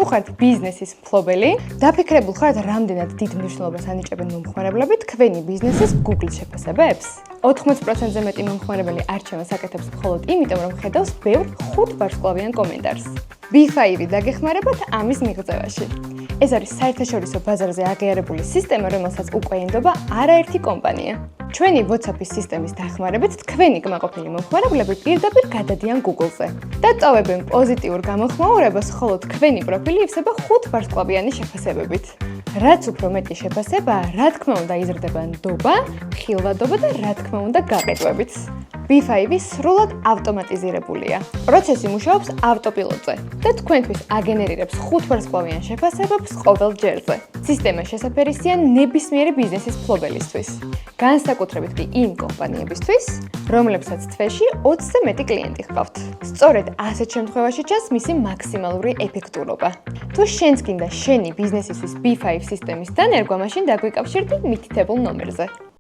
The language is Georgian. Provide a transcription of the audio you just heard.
თუ ხართ ბიზნესის მფლობელი, დაფიქრებულ ხართ რამდენად დიდ მნიშვნელობას ანიჭებენ მომხმარებლები თქვენი ბიზნესის Google შეფასებებს? 80%-ზე მეტი მომხმარებელი არჩევანს აკეთებს მხოლოდ იმიტომ, რომ ხედავს ბევრ 5 ვარსკვლავიან კომენტარს. B5 დაგეხმარებათ ამის მიღწევაში. ეს არის საერთაშორისო ბაზარზე აღიარებული სისტემა, რომელსაც უკვე ენდობა არაერთი კომპანია. ჩვენი WhatsApp-ის სისტემის დახმარებით თქვენი კმაყოფილი მომხმარებლები პირდაპირ გადადიან Google-ზე და ტოვებენ პოზიტიურ გამოხმაურებას, ხოლო თქვენი პროფილი ივსება 5 ვარსკვლავიანი შეფასებებით. რაც უფრო მეტი შეფასებაა, რა თქმა უნდა იზრდება ნდობა, ხილვადობა და რა თქმა უნდა გაყიდვებიც. B5 სრულად ავტომატიზირებულია. პროცესი მუშაობს ავტოპილოტზე და თქვენთვის აგენერირებს 5 ვარსკვლავიან შეფასებებს ყოველ ჯერზე. სისტემა შესაფერისია ნებისმიერი ბიზნესის მფლობელისთვის. განსაკუთრებით კი იმ კომპანიებისთვის, რომლებსაც თვეში 20-ზე მეტი კლიენტი ჰყავთ. სწორედ ასეთ შემთხვევაში ჩანს მისი მაქსიმალური ეფექტურობა. თუ შენს გინდა შენი ბიზნესისთვის B5 სისტემის დანერგვა, მაშინ დაგვიკავშირდი მითითებულ ნომერზე.